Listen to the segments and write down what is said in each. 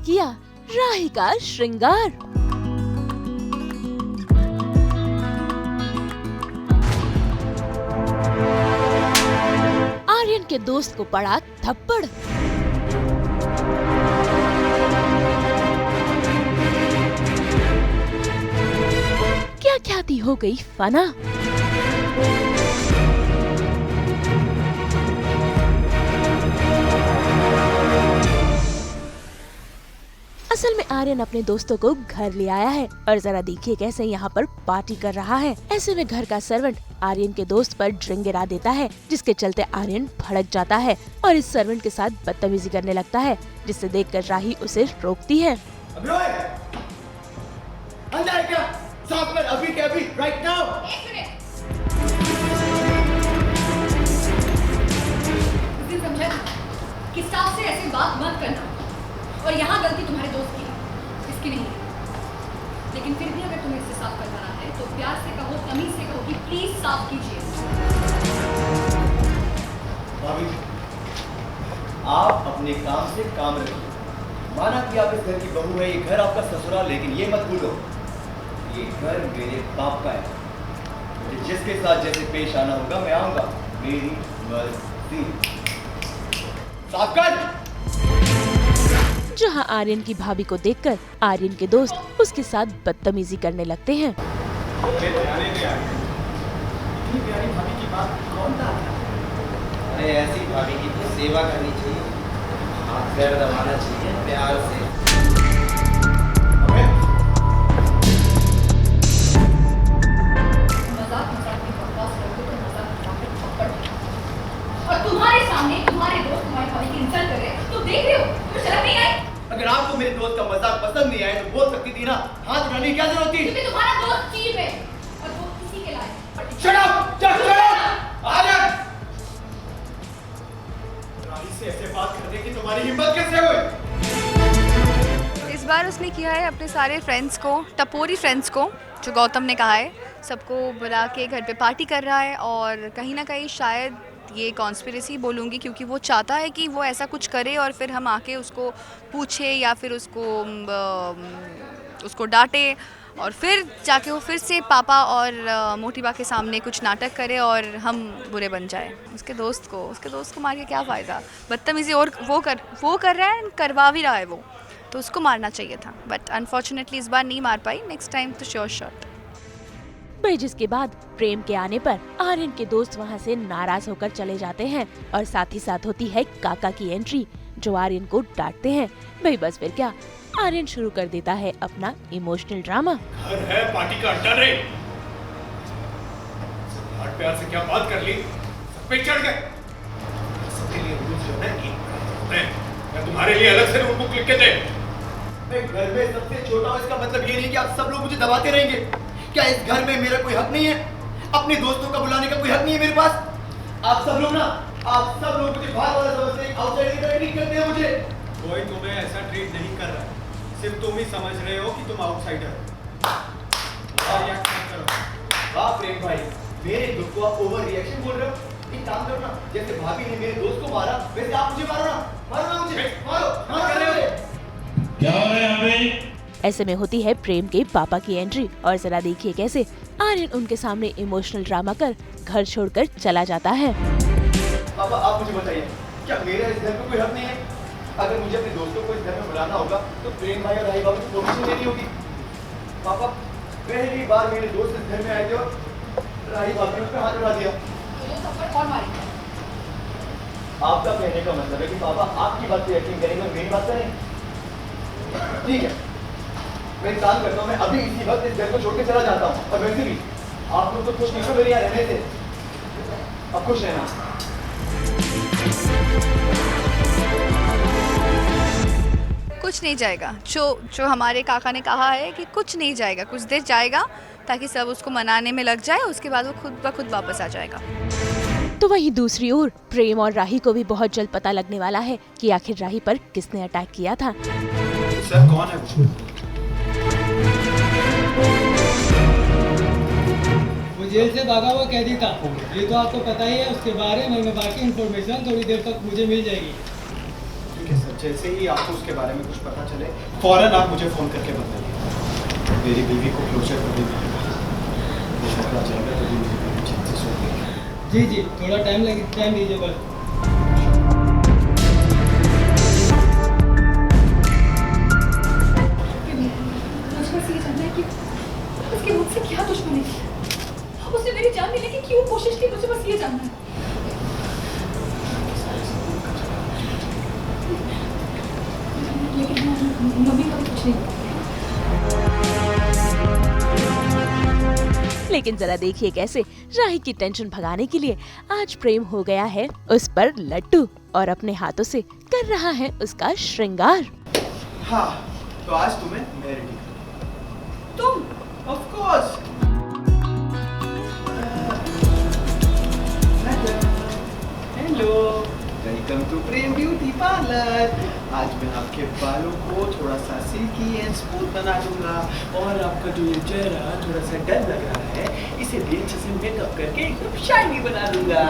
किया राही का श्रृंगार। आर्यन के दोस्त को पड़ा थप्पड़। क्या ख्याति हो गई फना। असल में आर्यन अपने दोस्तों को घर ले आया है और जरा देखिए कैसे यहाँ पर पार्टी कर रहा है। ऐसे में घर का सर्वेंट आर्यन के दोस्त पर ड्रिंक गिरा देता है, जिसके चलते आर्यन भड़क जाता है और इस सर्वेंट के साथ बदतमीजी करने लगता है, जिसे देखकर राही उसे रोकती है। अंदर क्या? साफ कर अभी के अभी, राइट नाउ। समझा कि स्टाफ से ऐसी बात मत करना, और यहाँ गलती तुम्हारे दोस्त की है, इसकी नहीं है। लेकिन फिर भी अगर तुम्हें इससे साफ करवाना है तो प्यार से कहो, तमीज से कहो कि प्लीज साफ कीजिए। भाभी जी, आप अपने काम से काम रखिए। माना कि आप इस घर की बहू है, ये घर आपका ससुराल, लेकिन ये मत भूलो ये घर मेरे बाप का है। मुझे जिसके साथ जैसे पेश आना होगा मैं आऊंगा, मेरी मर्जी। साफ कर। जहाँ आर्यन की भाभी को देखकर आर्यन के दोस्त उसके साथ बदतमीजी करने लगते हैं। इतनी प्यारी भाभी की बात कौन था? अरे ऐसी भाभी की तो सेवा करनी चाहिए, हाथ पैर दबाना चाहिए प्यार से। और तुम्हारे सामने तुम्हारे दोस्त तुम्हारी भाभी की इंसल्ट कर रहे हैं, तुम देख रहे हो, तुम्हें शर्म नहीं आई? अगर आपको मेरे दोस्त का मजाक पसंद नहीं आया तो बोल सकती थी ना, हाथ उठाने की क्या जरूरत थी? क्योंकि तुम्हारा दोस्त चीप है और वो किसी के लायक। Shut up! Shut up! Aryan! रानी से ऐसे बात करने की तुम्हारी हिम्मत कैसे हुई? इस बार उसने किया है अपने सारे फ्रेंड्स को, टपोरी फ्रेंड्स को, जो गौतम ने कहा है, सबको बुला के घर पे पार्टी कर रहा है। और कहीं ना कहीं शायद ये कॉन्स्पिरेसी बोलूँगी, क्योंकि वो चाहता है कि वो ऐसा कुछ करे और फिर हम आके उसको पूछे या फिर उसको डांटे और फिर जाके वो फिर से पापा और मोटिबा के सामने कुछ नाटक करे और हम बुरे बन जाए। उसके दोस्त को मार के क्या फ़ायदा? बदतमीज़ी और वो कर रहा है, करवा भी रहा है वो, तो उसको मारना चाहिए था। बट अनफॉर्चुनेटली इस बार नहीं मार पाई, नेक्स्ट टाइम तो श्योर शॉट। भाई जिसके बाद प्रेम के आने पर आर्यन के दोस्त वहां से नाराज होकर चले जाते हैं और साथ ही साथ होती है काका की एंट्री, जो आर्यन को डांटते हैं। भाई बस फिर क्या, आर्यन शुरू कर देता है अपना इमोशनल ड्रामा। घर है, पार्टी का अड्डा नहीं। हाथ प्यार से क्या बात कर ली, सब पे चढ़ गए। सबके लिए रूल्स जो है एक हैं, या तुम्हारे लिए अलग से रूल बुक लिख के दे। मैं घर में सबसे छोटा हूँ, इसका मतलब ये नहीं कि आप सब लोग मुझे दबाते रहेंगे। क्या इस घर में मेरा कोई हक नहीं है? अपने दोस्तों का बुलाने का कोई हक नहीं है मेरे पास? आप सब लोग मुझे बाहर वाला समझते हैं, आउटसाइडर की तरह ट्रीट करते हैं मुझे। कोई तुम्हें ऐसा ट्रीट नहीं कर रहा है, सिर्फ तुम ही समझ रहे हो कि तुम आउटसाइडर हो। वाह प्रेम भाई, मेरे दुख को आप ओवर रिएक्शन बोल रहे हो। एक काम करो ना, जैसे भाभी ने मेरे दोस्त को मारा वैसे आप मुझे मारो ना मुझे, मारो कर रहे हो। क्या हो रहा है यहाँ पे? ऐसे में होती है प्रेम के पापा की एंट्री और जरा देखिए कैसे आर्यन उनके सामने इमोशनल ड्रामा कर घर छोड़कर चला जाता है। पापा आप मुझे बताइए, क्या मेरा इस घर में कोई हक नहीं है? अगर मुझे अपने दोस्तों को इस घर में बुलाना होगा तो प्रेम भाई और राही बाबू को परमिशन देनी होगी। पापा पहली बार मेरे दोस्त इस घर में आए थे और राही बाबू ने उस पर हाथ उठा दिया। आपका कहने का मतलब है कि पापा आपकी बात पे यकीन करेंगे और मेरी बात करें? ठीक है, मैं एक काम करता हूँ, मैं अभी इसी वक्त इस घर को छोड़ के चला जाता हूँ। और वैसे भी आप लोग तो खुश नहीं हो मेरे यहाँ रहने से, अब खुश रहना। कुछ नहीं जाएगा, जो हमारे काका ने कहा है कि कुछ नहीं जाएगा, कुछ देर जाएगा ताकि सब उसको मनाने में लग जाए, उसके बाद वो खुद ब खुद वापस आ जाएगा। तो वहीं दूसरी ओर प्रेम और राही को भी बहुत जल्द पता लगने वाला है कि आखिर राही पर किसने अटैक किया था। सर कौन है वो? वो जेल से भागा हुआ कैदी था, ये तो आपको पता ही है। उसके बारे में बाकी इन्फॉर्मेशन थोड़ी देर तक मुझे मिल जाएगी। ठीक है सर। जैसे ही आपको उसके बारे में कुछ पता चले फौरन आप मुझे फ़ोन करके बताइए। मेरी बीवी को क्लोजर कभी मिलेगा, मुझे पता चलेगा तभी मेरी बीवी ठीक से सो गई। जी थोड़ा टाइम दीजिए बस। मुझे बस ये जानना है कि उसके मुझसे क्या दुश्मनी थी, उसने मेरी जान लेने की क्यों कोशिश की, मुझे बस ये जानना है। लेकिन मम्मी को कुछ नहीं पता। लेकिन जरा देखिए कैसे राही की टेंशन भगाने के लिए आज प्रेम हो गया है उस पर लट्टू और अपने हाथों से कर रहा है उसका श्रृंगार। हाँ, तो आज तुम्हें मैं रेडी करूँ। तुम of course. Hello, welcome to Prem beauty parlour. आज मैं आपके बालों को थोड़ा सा सिल्की एंड स्मूथ बना दूंगा और आपका जो ये चेहरा थोड़ा सा डल लग रहा है इसे भी अच्छे से मेकअप करके एकदम शाइनी बना दूंगा।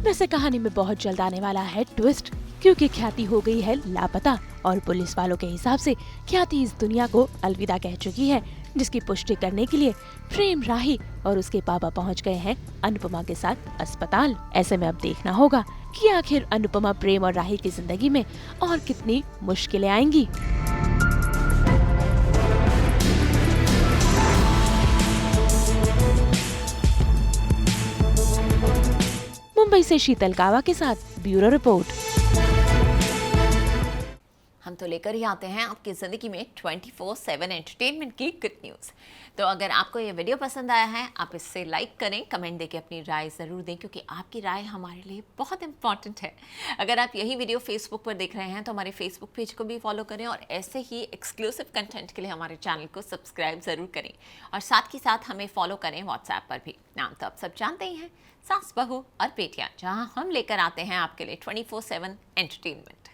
वैसे कहानी में बहुत जल्द आने वाला है ट्विस्ट, क्योंकि ख्याति हो गई है लापता और पुलिस वालों के हिसाब से ख्याति इस दुनिया को अलविदा कह चुकी है, जिसकी पुष्टि करने के लिए प्रेम राही और उसके पापा पहुंच गए हैं अनुपमा के साथ अस्पताल। ऐसे में अब देखना होगा कि आखिर अनुपमा, प्रेम और राही की जिंदगी में और कितनी मुश्किलें आएंगी। मुंबई से शीतल कावा के साथ ब्यूरो रिपोर्ट। हम तो लेकर ही आते हैं आपकी ज़िंदगी में 24/7 एंटरटेनमेंट की गुड न्यूज़। तो अगर आपको ये वीडियो पसंद आया है, आप इससे लाइक करें, कमेंट देके अपनी राय ज़रूर दें, क्योंकि आपकी राय हमारे लिए बहुत इंपॉर्टेंट है। अगर आप यही वीडियो फेसबुक पर देख रहे हैं तो हमारे फेसबुक पेज को भी फॉलो करें और ऐसे ही एक्सक्लूसिव कंटेंट के लिए हमारे चैनल को सब्सक्राइब ज़रूर करें और साथ ही साथ हमें फॉलो करें व्हाट्सएप पर भी। नाम तो आप सब जानते ही हैं, सास बहू और बेटियाँ, जहाँ हम लेकर आते हैं आपके लिए 24/7 एंटरटेनमेंट।